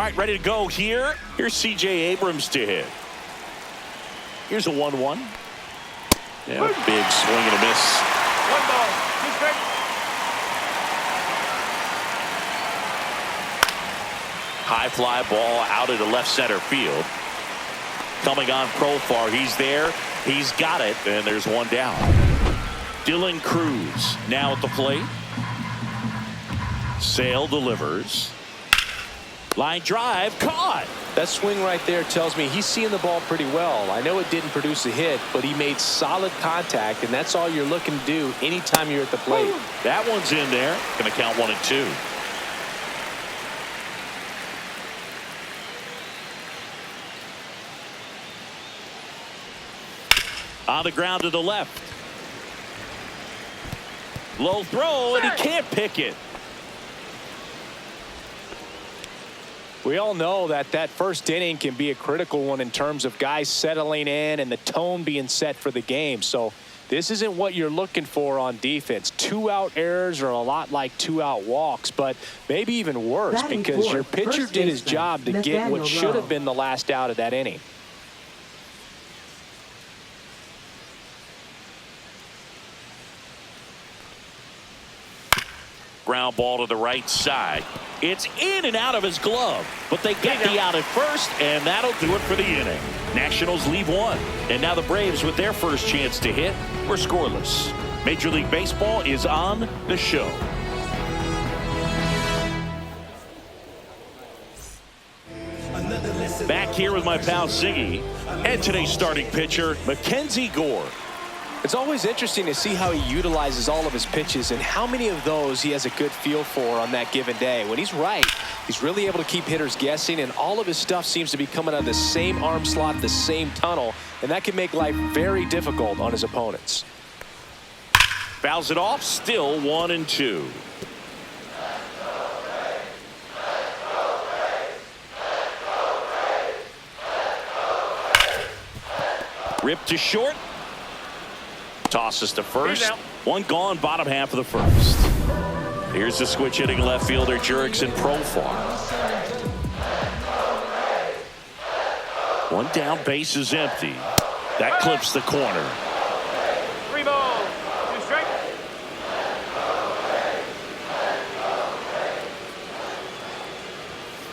right, ready to go here. Here's C.J. Abrams to hit. Here's a 1-1. Yeah, big swing and a miss. 1 ball. 2 strikes. High fly ball out into left center field. Coming on Profar. He's there. He's got it. And there's one down. Dylan Cruz now at the plate. Sale delivers. Line drive caught. That swing right there tells me he's seeing the ball pretty well. I know it didn't produce a hit, but he made solid contact, and that's all you're looking to do anytime you're at the plate. That one's in there. Going to count 1-2. On the ground to the left. Low throw, and he can't pick it. We all know that that first inning can be a critical one in terms of guys settling in and the tone being set for the game. So this isn't what you're looking for on defense. 2-out errors are a lot like 2-out walks, but maybe even worse because your pitcher did his job to get what should have been the last out of that inning. Ground ball to the right side. It's in and out of his glove, but they get the out at first, and that'll do it for the inning. Nationals leave one, and now the Braves with their first chance to hit were scoreless. Major League Baseball is on the show. Back here with my pal Ziggy and today's starting pitcher, Mackenzie Gore. It's always interesting to see how he utilizes all of his pitches and how many of those he has a good feel for on that given day. When he's right, he's really able to keep hitters guessing, and all of his stuff seems to be coming out of the same arm slot, the same tunnel, and that can make life very difficult on his opponents. Fouls it off, still 1-2. Ripped to short. Tosses to first. One gone, bottom half of the first. Here's the switch hitting left fielder Jurickson Profar. One down, base is empty. That clips the corner. 3 balls. 2 strikes.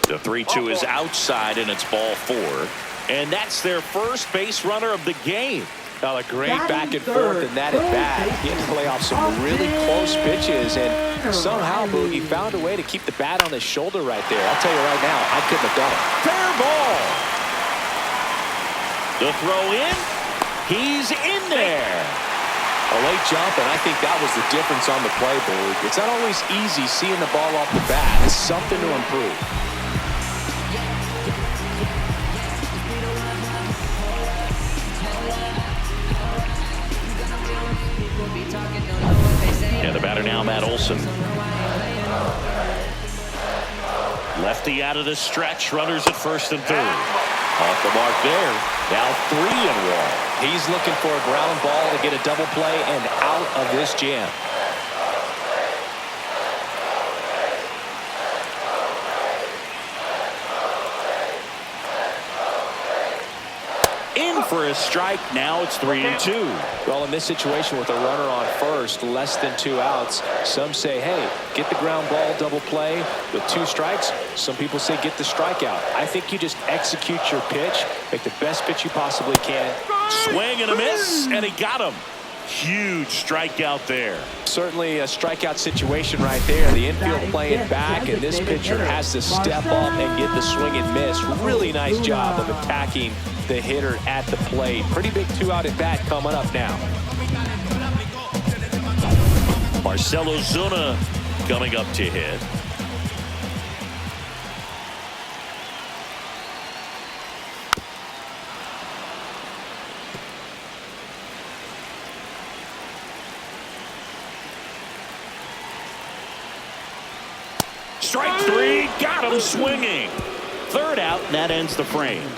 The 3-2 is outside, and it's ball 4. And that's their first base runner of the game. A great back and forth in that at bat. He had to play off some really close pitches, and somehow Boogie found a way to keep the bat on his shoulder right there. I'll tell you right now, I couldn't have done it. Fair ball. The throw in. He's in there. A late jump, and I think that was the difference on the play, Boog. It's not always easy seeing the ball off the bat. It's something to improve. And the batter now, Matt Olson. Lefty out of the stretch. Runners at first and third. Off the mark there. Now 3-1. He's looking for a ground ball to get a double play and out of this jam. In for a strike. Now it's 3-2. Well, in this situation with a runner on first, less than 2 outs, some say, hey, get the ground ball double play with 2 strikes. Some people say get the strikeout. I think you just execute your pitch, make the best pitch you possibly can. Swing and a miss, and he got him. Huge strikeout there. Certainly a strikeout situation right there. The infield playing back, and this pitcher has to step up and get the swing and miss. Really nice job of attacking the hitter at the plate. Pretty big 2-out at bat coming up now. Marcell Ozuna coming up to hit. Strike 3, got him swinging. 3rd out, and that ends the frame.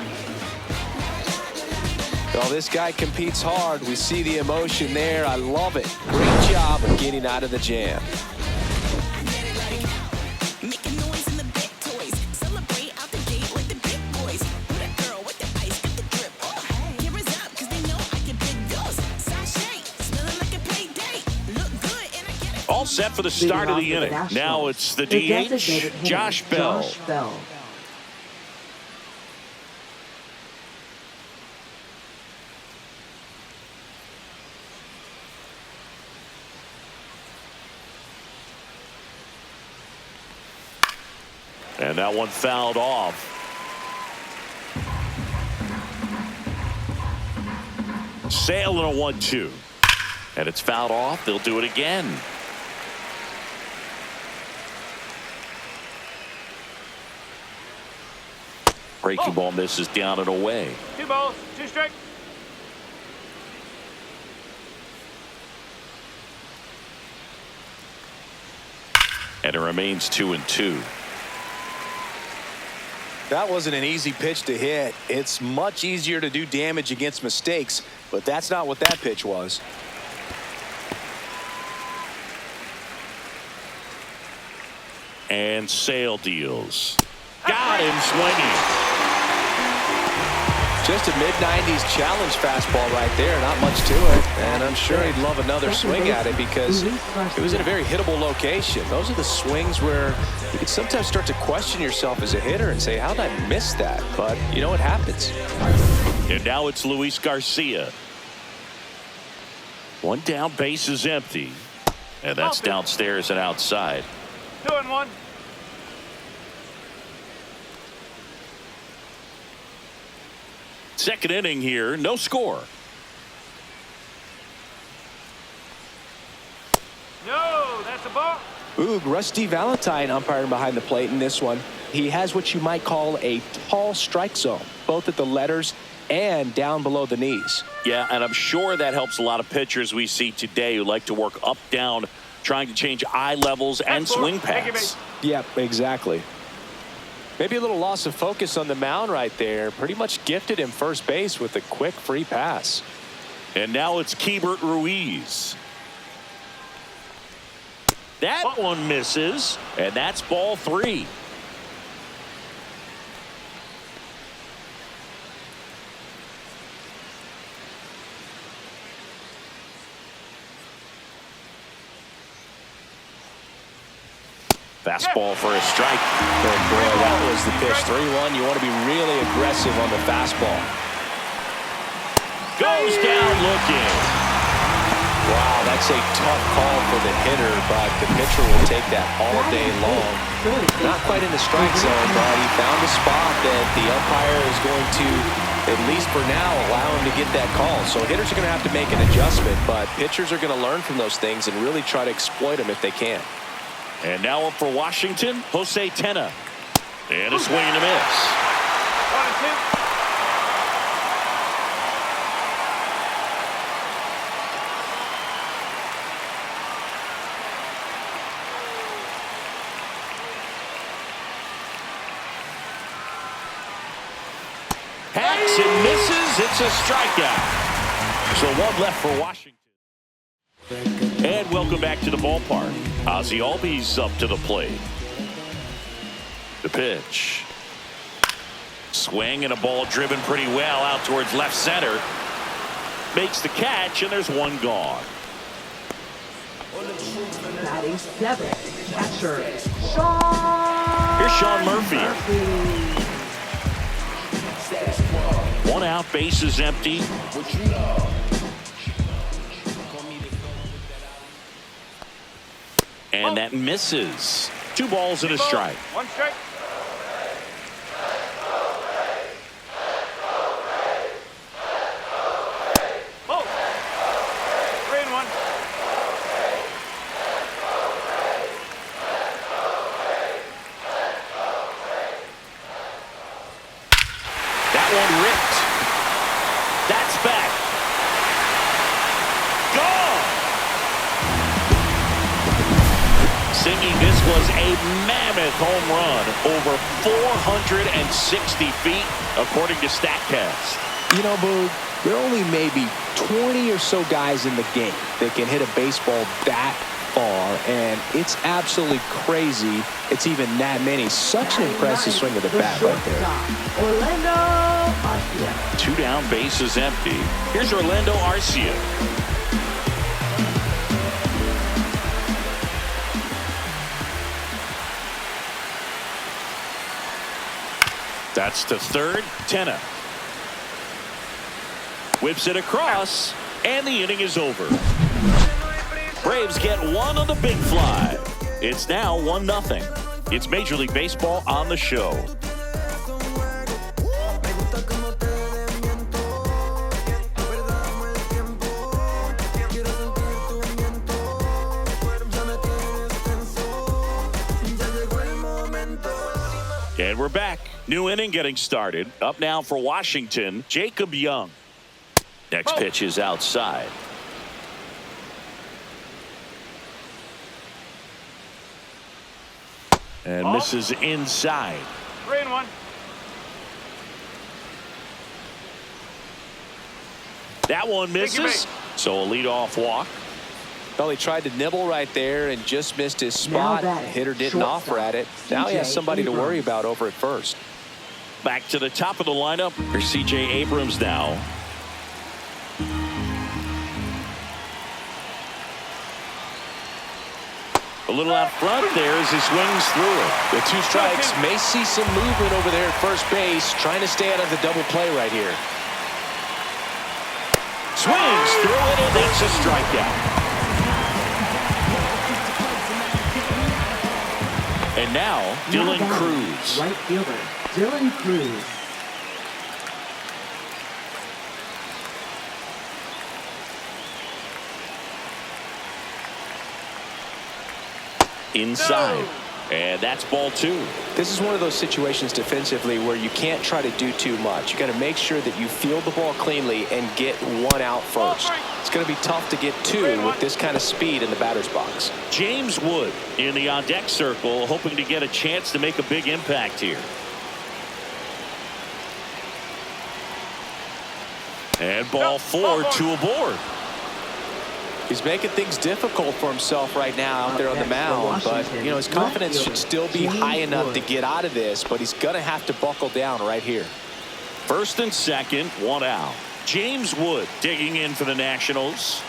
Well, this guy competes hard. We see the emotion there. I love it. Great job of getting out of the jam. set for the start of the inning. Now it's the DH, Josh Bell. And that one fouled off. Sale in a 1-2. And it's fouled off. They'll do it again. Breaking ball misses down and away. 2 balls, 2 strikes. And it remains 2-2. That wasn't an easy pitch to hit. It's much easier to do damage against mistakes, but that's not what that pitch was. And Sale deals. Got him swinging. Just a mid-90s challenge fastball right there. Not much to it. And I'm sure he'd love another swing at it because it was in a very hittable location. Those are the swings where you can sometimes start to question yourself as a hitter and say, how did I miss that? But, you know, it happens. And now it's Luis Garcia. One down, base is empty. And that's downstairs and outside. 2-1. Second inning here, no score. No, that's a ball. Ooh, Rusty Valentine umpiring behind the plate in this one. He has what you might call a tall strike zone, both at the letters and down below the knees. Yeah, and I'm sure that helps a lot of pitchers we see today who like to work up, down, trying to change eye levels and swing paths. Yep, exactly. Maybe a little loss of focus on the mound right there. Pretty much gifted him first base with a quick free pass. And now it's Keibert Ruiz. That one misses, and that's ball 3. Fastball for a strike. Oh boy, that was the pitch. 3-1. You want to be really aggressive on the fastball. Goes down looking. Wow, that's a tough call for the hitter, but the pitcher will take that all day long. Not quite in the strike zone, but he found a spot that the umpire is going to, at least for now, allow him to get that call. So hitters are going to have to make an adjustment, but pitchers are going to learn from those things and really try to exploit them if they can. And now up for Washington, Jose Tena. And a swing and a miss. 1-2. Hacks and misses. It's a strikeout. So one left for Washington. And welcome back to the ballpark. Ozzie Albies up to the plate. The pitch. Swing and a ball driven pretty well out towards left center. Makes the catch, and there's one gone. Batting 7th, catcher Sean. Here's Sean Murphy. One out, base is empty. And that misses. 2 balls and a strike. 1 strike. Ball. 3-1. That one ripped. That's back. Gone. Singing this was a mammoth home run over 460 feet, according to StatCast. You know, Boog, there are only maybe 20 or so guys in the game that can hit a baseball that far, and it's absolutely crazy it's even that many. Such an impressive swing of the bat right there. Orlando Arcia. 2 down, base is empty. Here's Orlando Arcia. That's to third. Tenna whips it across, and the inning is over. Braves get one on the big fly. It's now 1-0. It's Major League Baseball on the show. And we're back. New inning getting started. Up now for Washington, Jacob Young. Next pitch is outside. And misses inside. 3-1. That one misses. So a leadoff walk. Well, he tried to nibble right there and just missed his spot. Hitter didn't offer at it. Now he has somebody to worry about over at first. Back to the top of the lineup. Here's C.J. Abrams now. A little out front there as he swings through it. With 2 strikes, may see some movement over there at first base, trying to stay out of the double play right here. Swings through it, and that's a strikeout. And now, Dylan Cruz. Right fielder, Dylan Cruz. Inside. And that's ball 2. This is one of those situations defensively where you can't try to do too much. You got to make sure that you field the ball cleanly and get 1 out first. It's going to be tough to get 2 with this kind of speed in the batter's box. James Wood in the on-deck circle, hoping to get a chance to make a big impact here. And ball 4, 2 aboard. He's making things difficult for himself right now out there on the mound, but you know his confidence should still be high enough to get out of this, but he's going to have to buckle down right here. First and second, 1 out. James Wood digging in for the Nationals.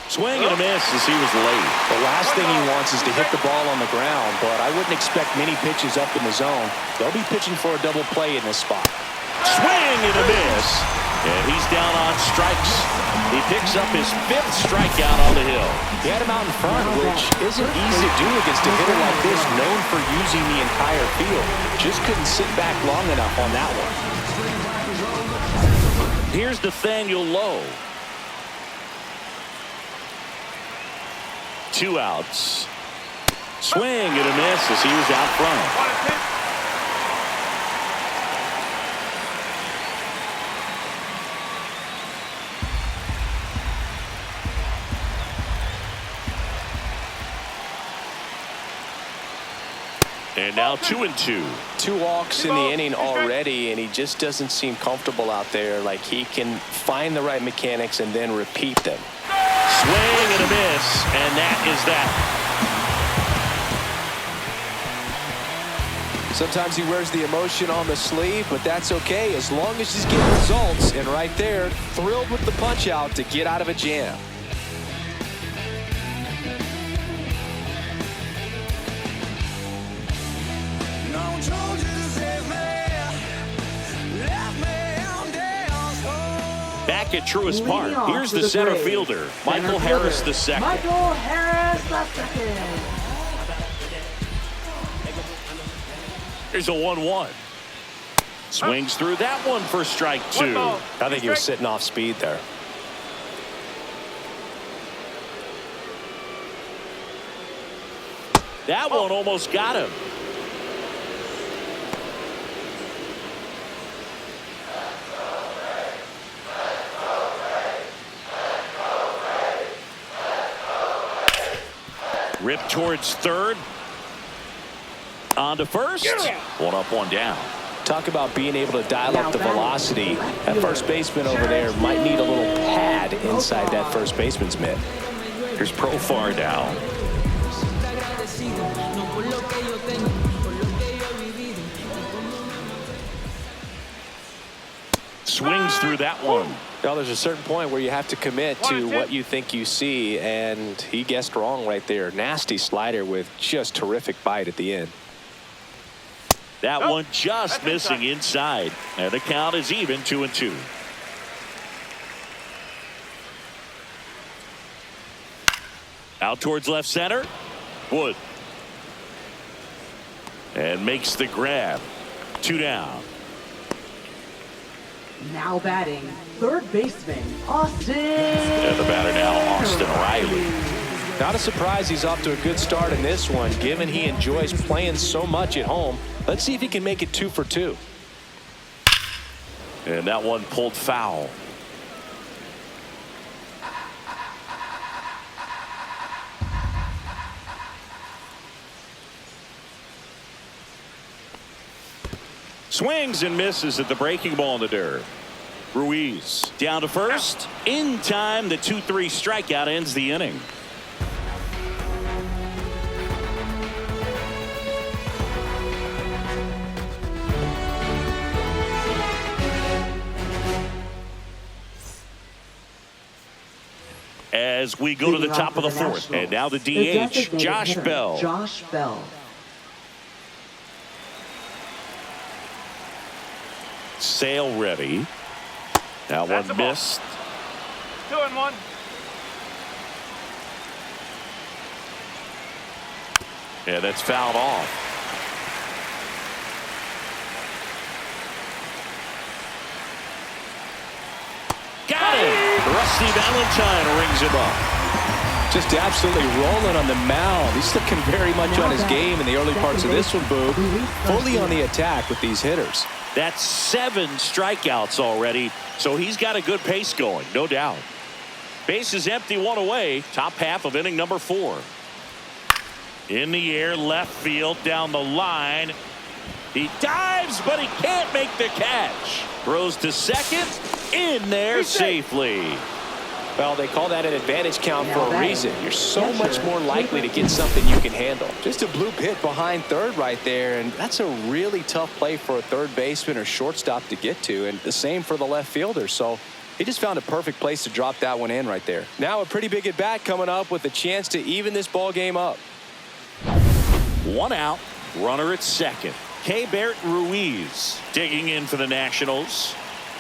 Swing and a miss as he was late. The last thing he wants is to hit the ball on the ground, but I wouldn't expect many pitches up in the zone. They'll be pitching for a double play in this spot. Swing and a miss. And he's down on strikes. He picks up his 5th strikeout on the hill. He had him out in front, which isn't easy to do against a hitter like this, known for using the entire field. Just couldn't sit back long enough on that one. Here's Nathaniel Lowe. 2 outs. Swing and a miss as he was out front. 1-2. And now 2-2. 2 walks in the inning already, and he just doesn't seem comfortable out there. Like he can find the right mechanics and then repeat them. Swing and a miss, and that is that. Sometimes he wears the emotion on the sleeve, but that's okay as long as he's getting results. And right there, thrilled with the punch out to get out of a jam. Back at Truist Park, here's the center fielder, Michael Harris II. Michael Harris II. Here's a 1-1. Swings through that one for strike 2. I think he was sitting off speed there. That one almost got him. Ripped towards third. On to first. 1 up, 1 down. Talk about being able to dial up the velocity. That first baseman over there might need a little pad inside that first baseman's mitt. Here's Profar now. Swings through that one. Now there's a certain point where you have to commit to what you think you see, and he guessed wrong right there. Nasty slider with just terrific bite at the end. That Nope. one just That's missing inside. And the count is even 2-2. Out towards left center. Wood. And makes the grab. 2 down. Now batting, third baseman, Austin. And the batter now, Austin Riley. Not a surprise he's off to a good start in this one, given he enjoys playing so much at home. Let's see if he can make it 2 for 2. And that one pulled foul. Swings and misses at the breaking ball in the dirt. Ruiz down to first. In time, the 2-3 strikeout ends the inning. As we go to the top of the fourth. And now the DH, Josh Bell. Josh Bell. Sale ready. That That's one a ball. missed. 2-1. Yeah, that's fouled off. Got it. Rusty Valentine rings him up. Just absolutely rolling on the mound. He's looking very much on his game in the early parts of this one, Boog. Fully on the attack with these hitters. That's 7 strikeouts already, so he's got a good pace going, no doubt. Base is empty, 1 away. Top half of inning number 4. In the air, left field, down the line. He dives, but he can't make the catch. Throws to second, in there safely. Well, they call that an advantage count for a reason. You're so much more likely to get something you can handle. Just a bloop hit behind third right there, and that's a really tough play for a third baseman or shortstop to get to, and the same for the left fielder. So he just found a perfect place to drop that one in right there. Now a pretty big at bat coming up with a chance to even this ball game up. 1 out, runner at second. Keibert Ruiz digging in for the Nationals.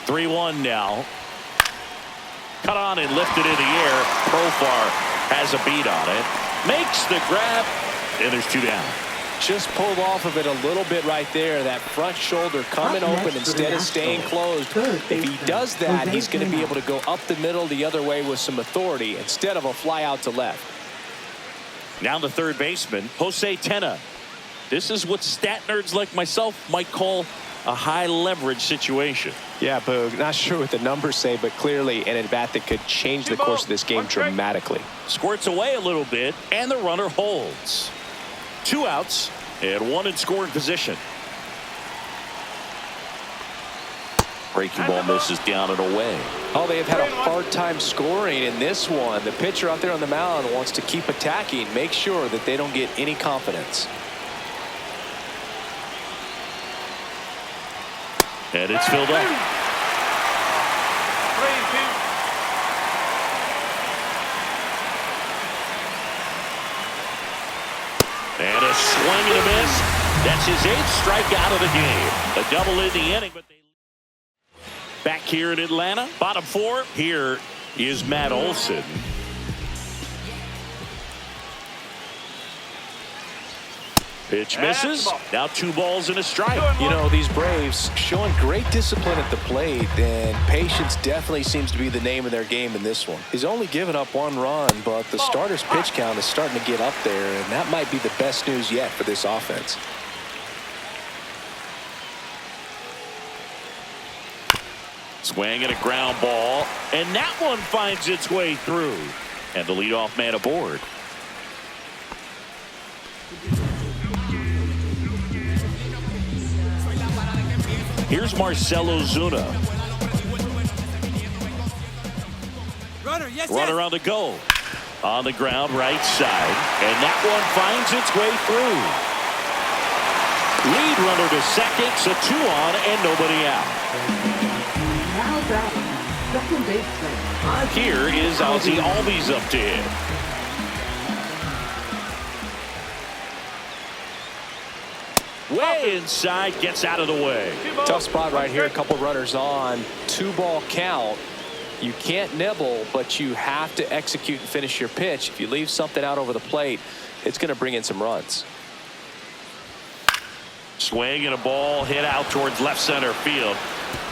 3-1 now. Cut on and lifted in the air. Profar has a beat on it. Makes the grab. And there's 2 down. Just pulled off of it a little bit right there. That front shoulder coming open instead of staying closed. If he does that, he's going to be able to go up the middle the other way with some authority instead of a fly out to left. Now the third baseman, Jose Tena. This is what stat nerds like myself might call a high leverage situation. Yeah, Boog, not sure what the numbers say, but clearly an at-bat that could change the course of this game dramatically. Squirts away a little bit, and the runner holds. 2 outs, and 1 in scoring position. Breaking ball misses down and away. Oh, they have had a hard time scoring in this one. The pitcher out there on the mound wants to keep attacking, make sure that they don't get any confidence. And it's filled up. 3-2. And a swing and a miss. That's his 8th strikeout of the game. A double in the inning. But back here in Atlanta, bottom 4. Here is Matt Olson. Pitch misses. Now 2 balls and a strike. You know, these Braves showing great discipline at the plate, and patience definitely seems to be the name of their game in this one. He's only given up 1 run, but the starter's pitch count is starting to get up there, and that might be the best news yet for this offense. Swing and a ground ball, and that one finds its way through. And the leadoff man aboard. Here's Marcell Ozuna. Runner on the go. On the ground, right side. And that one finds its way through. Lead runner to second, so 2 on and nobody out. Now batting, second baseman. Here is Ozzy Albies up to hit. Way inside, gets out of the way. Tough spot right here. A couple runners on. 2-ball count. You can't nibble, but you have to execute and finish your pitch. If you leave something out over the plate, it's going to bring in some runs. Swing and a ball hit out towards left center field.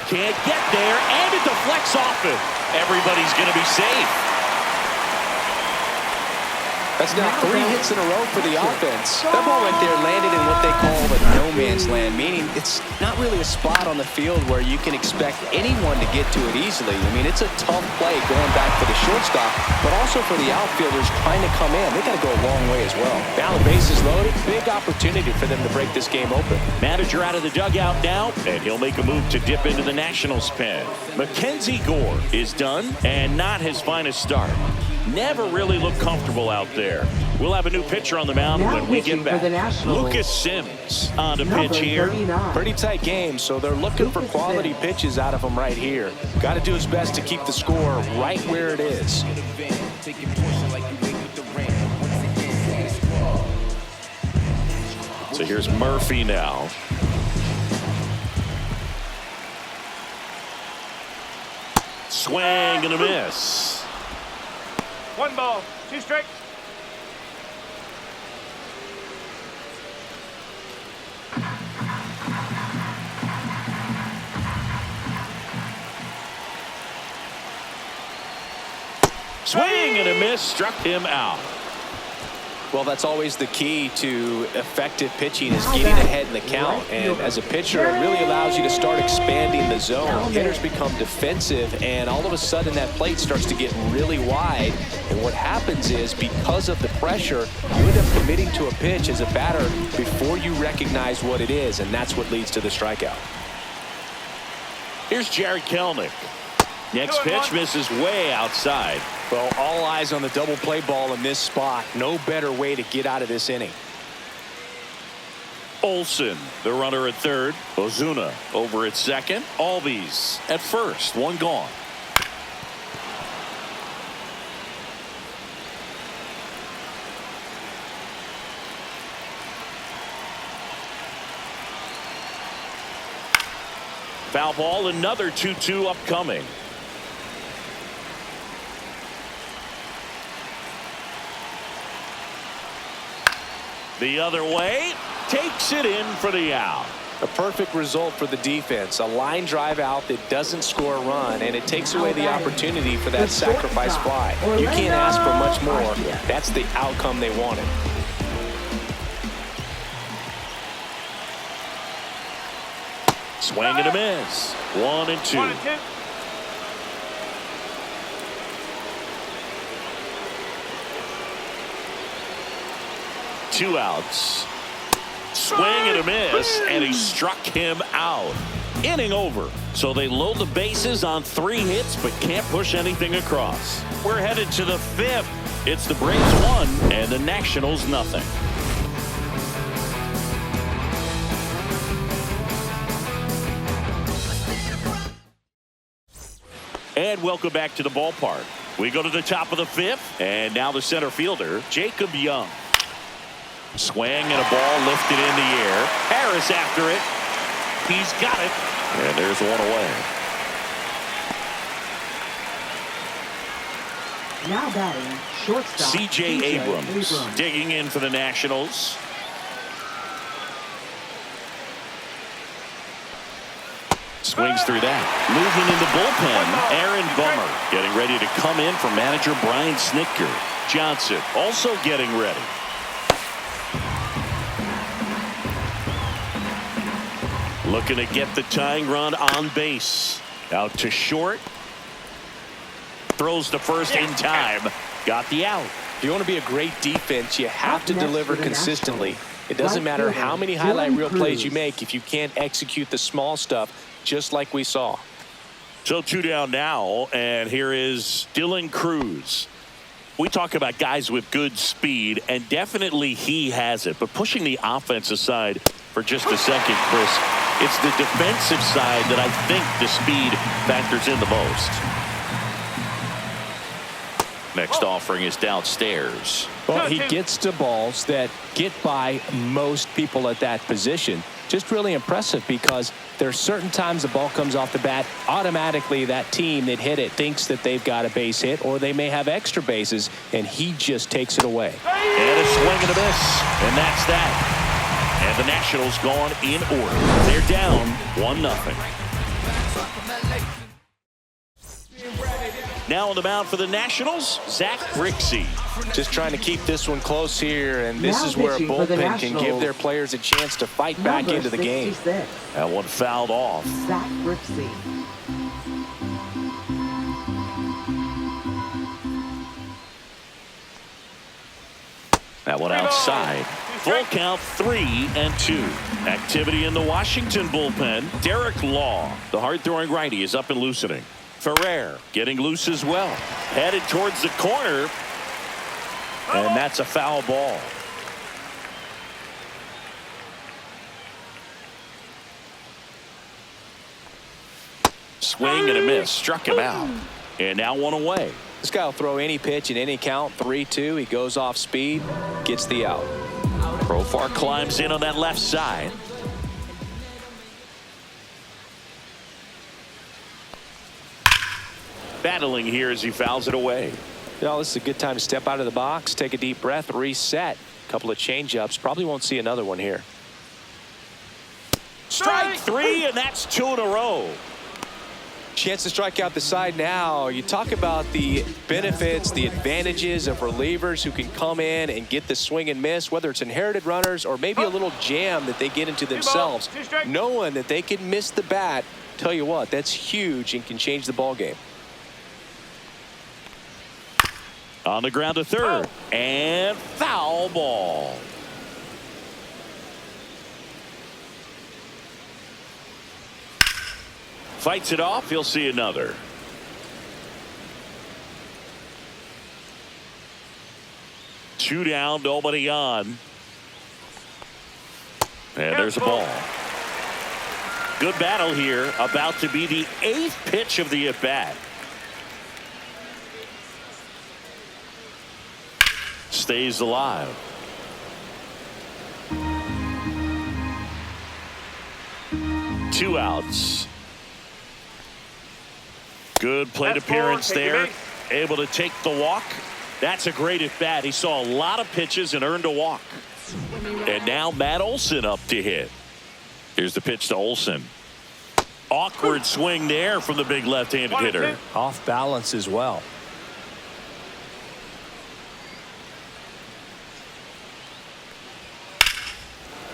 Can't get there, and it deflects off it. Everybody's going to be safe. That's now 3 hits in a row for the offense. That ball right there landed in what they call the no man's land, meaning it's not really a spot on the field where you can expect anyone to get to it easily. I mean, it's a tough play going back for the shortstop, but also for the outfielders trying to come in. They got to go a long way as well. Now the bases loaded, big opportunity for them to break this game open. Manager out of the dugout now, and he'll make a move to dip into the Nationals pen. Mackenzie Gore is done, and not his finest start. Never really looked comfortable out there. We'll have a new pitcher on the mound Now when we get pitching for the back. Nationals, Lucas Sims on to number pitch here. 39. Pretty tight game, so they're looking for quality pitches out of him right here. Got to do his best to keep the score right where it is. So here's Murphy now. Swing and a miss. 1 ball, 2 strikes. Swing and a miss, struck him out. Well, that's always the key to effective pitching is getting ahead in the count. And as a pitcher, it really allows you to start expanding the zone. Hitters become defensive, and all of a sudden that plate starts to get really wide. And what happens is because of the pressure, you end up committing to a pitch as a batter before you recognize what it is, and that's what leads to the strikeout. Here's Jared Kelenic. Next pitch misses way outside. Well, all eyes on the double play ball in this spot. No better way to get out of this inning. Olsen, the runner at third. Ozuna over at second. Albies at first. 1 gone. Foul ball, another 2-2 upcoming. The other way, takes it in for the out. A perfect result for the defense. A line drive out that doesn't score a run, and it takes away the opportunity for that sacrifice fly. You can't ask for much more. That's the outcome they wanted. Swing and a miss. 1 and 2. 1 and 2. Two outs. Swing and a miss, and he struck him out. Inning over. So they load the bases on 3 hits, but can't push anything across. We're headed to the 5th. It's the Braves 1 and the Nationals nothing. And welcome back to the ballpark. We go to the top of the 5th, and now the center fielder, Jacob Young. Swing and a ball lifted in the air. Harris after it. He's got it. And there's 1 away. Now batting, shortstop C.J. Abrams digging in for the Nationals. Swings through that. Moving in the bullpen, Aaron Bummer getting ready to come in for manager Brian Snitker. Johnson also getting ready. Looking to get the tying run on base. Out to short. Throws to first in time. Got the out. If you want to be a great defense, you have to deliver consistently. It doesn't matter how many highlight reel plays you make if you can't execute the small stuff, just like we saw. So 2 down now, and here is Dylan Cruz. We talk about guys with good speed, and definitely he has it. But pushing the offense aside for just a second, Chris, it's the defensive side that I think the speed factors in the most. Next offering is downstairs. Well, he gets to balls that get by most people at that position. Just really impressive because there are certain times the ball comes off the bat, automatically that team that hit it thinks that they've got a base hit or they may have extra bases, and he just takes it away. And a swing and a miss, and that's that. And the Nationals gone in order. They're down 1-0. Now on the mound for the Nationals, Zach Grixey. Just trying to keep this one close here, and this Now is where a pitching for the bullpen can give Nationals. their players a chance to fight back Number into the game. 66, That one fouled off. Zach Grixey. That one outside. Full count 3-2. Activity in the Washington bullpen. Derek Law, the hard-throwing righty, is up and loosening. Ferrer getting loose as well. Headed towards the corner. And that's a foul ball. Swing and a miss. Struck him out. And now one away. This guy will throw any pitch in any count. 3-2. He goes off speed, gets the out. Profar climbs in on that left side. Battling here as he fouls it away. Well, this is a good time to step out of the box, take a deep breath, reset. A couple of change-ups. Probably won't see another one here. Strike 3, and that's 2 in a row. Chance to strike out the side now. You talk about the benefits, the advantages of relievers who can come in and get the swing and miss, whether it's inherited runners or maybe a little jam that they get into themselves. Knowing that they can miss the bat, tell you what, that's huge and can change the ball game. On the ground to third. And foul ball. Fights it off. He'll see another. Two down, nobody on. And there's a ball. Good battle here. About to be the 8th pitch of the at-bat. Stays alive. Two outs. Good plate appearance there. Able to take the walk. That's a great at bat. He saw a lot of pitches and earned a walk. And now Matt Olson up to hit. Here's the pitch to Olson. Awkward swing there from the big left-handed hitter. Off balance as well.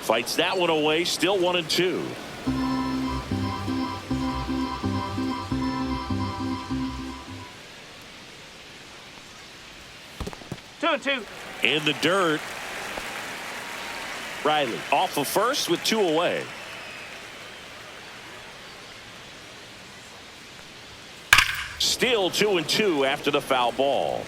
Fights that one away. Still 1-2. In the dirt. Riley off of first with 2 away. Still 2-2 after the foul ball.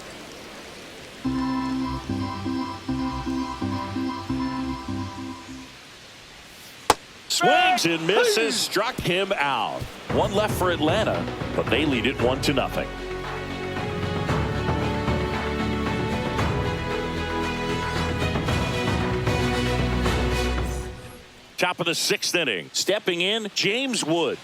Swings and misses. Struck him out. One left for Atlanta, but they lead it 1-0. Top of the 6th inning. Stepping in, James Wood.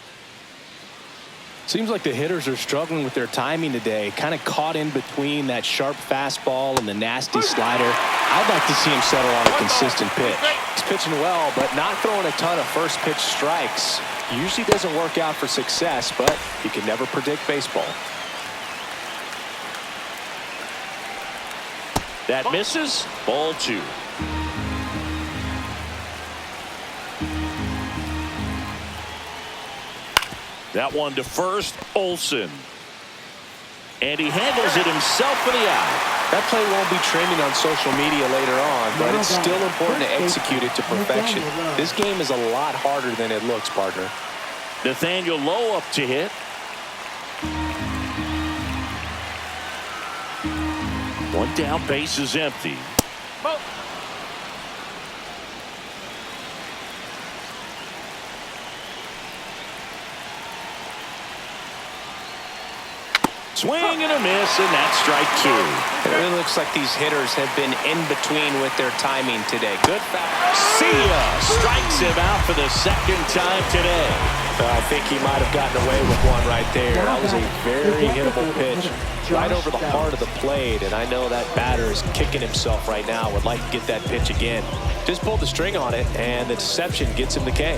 Seems like the hitters are struggling with their timing today. Kind of caught in between that sharp fastball and the nasty slider. I'd like to see him settle on a consistent pitch. He's pitching well, but not throwing a ton of first pitch strikes. Usually doesn't work out for success, but you can never predict baseball. That misses. Ball 2. That one to first, Olson. And he handles it himself for the out. That play won't be trending on social media later on, but it's still important to execute it to perfection. This game is a lot harder than it looks, partner. Nathaniel Lowe up to hit. One down, base is empty. Swing and a miss, and that's strike two. It really looks like these hitters have been in between with their timing today. Good foul. See ya! Strikes him out for the second time today. I think he might have gotten away with one right there. That was a very hittable pitch right over the heart of the plate, and I know that batter is kicking himself right now. Would like to get that pitch again. Just pulled the string on it, and the deception gets him the K.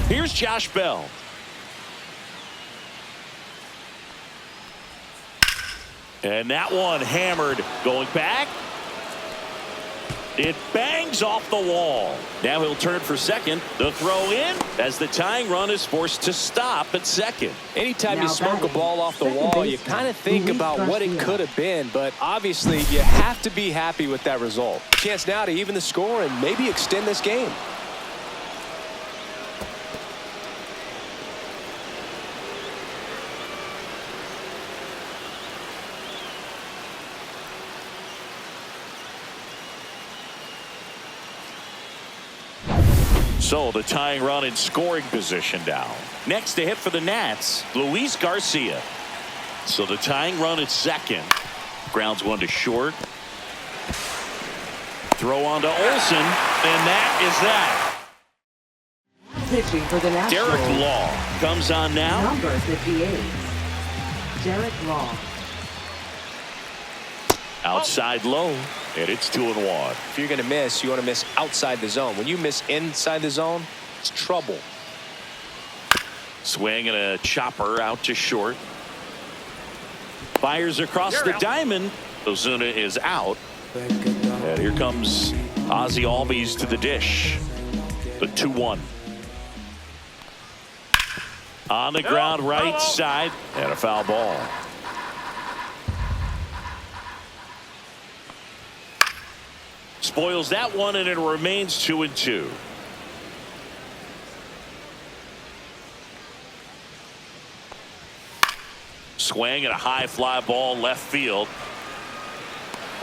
Here's Josh Bell. And that one hammered. Going back. It bangs off the wall. Now he'll turn for second. The throw in as the tying run is forced to stop at second. Anytime you smoke a ball off the wall, you kind of think about what it could have been, but obviously you have to be happy with that result. Chance now to even the score and maybe extend this game. So the tying run in scoring position now. Next to hit for the Nats, Luis Garcia. So the tying run at second. Grounds one to short. Throw on to Olsen, and that is that. Pitching for the Nationals. Derek Law comes on now. Number 58. Derek Law. Outside low, and it's 2-1. If you're going to miss, you want to miss outside the zone. When you miss inside the zone, it's trouble. Swing and a chopper out to short. Fires across the diamond. Ozuna is out. And here comes Ozzie Albies to the dish. The 2-1. On the ground right side, and a foul ball. Spoils that one, and it remains 2-2. Swing and a high fly ball left field.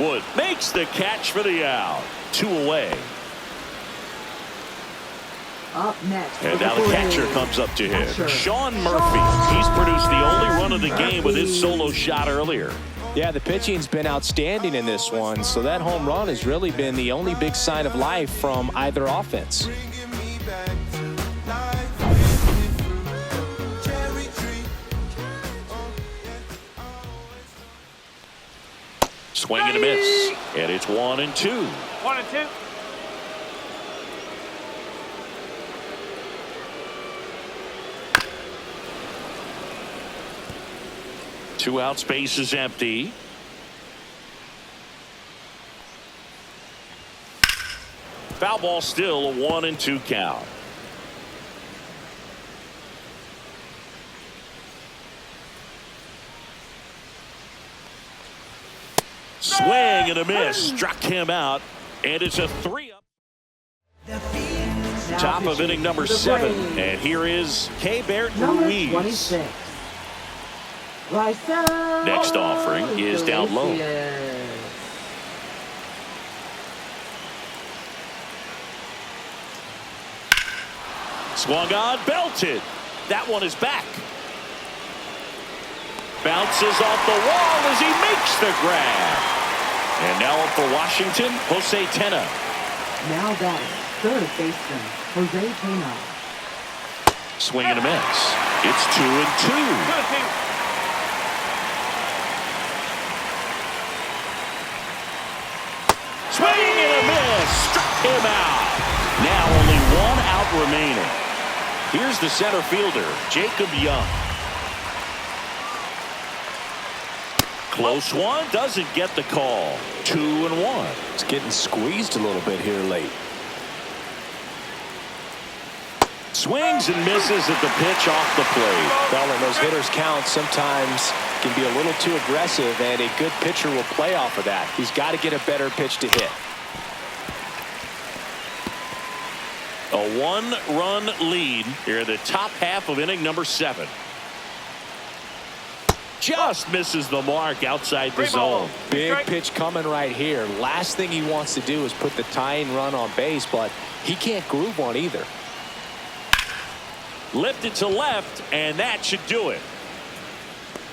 Wood makes the catch for the out. 2 away. Up next. And now the catcher comes up to hit. Sean Murphy. He's produced the only run of the game with his solo shot earlier. Yeah, the pitching's been outstanding in this one, so that home run has really been the only big sign of life from either offense. Swing and a miss, and it's 1-2. 1-2. Two out, space is empty. Foul ball, still a 1-2 count. Swing and a miss, struck him out, and it's a 3-up. Top of inning number 7, and here is Keibert Ruiz. 26. Next offering is down low. Swung on, belted. That one is back. Bounces off the wall as he makes the grab. And now up for Washington, Jose Tena. Now batting, third baseman, Jose Tena. Swing and a miss. It's 2-2. 2-2. Swing and a miss. Struck him out. Now only 1 out remaining. Here's the center fielder, Jacob Young. Close one, doesn't get the call. 2-1. It's getting squeezed a little bit here late. Swings and misses at the pitch off the plate. Well, and those hitters count sometimes can be a little too aggressive, and a good pitcher will play off of that. He's got to get a better pitch to hit. A 1-run lead here in the top half of inning number 7. just misses the mark outside the zone. Big pitch coming right here. Last thing he wants to do is put the tying run on base, but he can't groove one either. Lifted to left, and that should do it.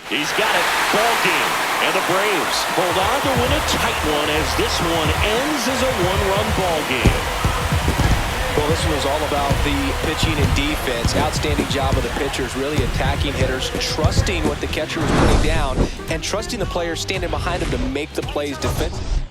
He's got it. Ball game. And the Braves hold on to win a tight one as this one ends as a one-run ball game. Well, this one was all about the pitching and defense. Outstanding job of the pitchers, really attacking hitters, trusting what the catcher was putting down, and trusting the players standing behind him to make the plays defensively.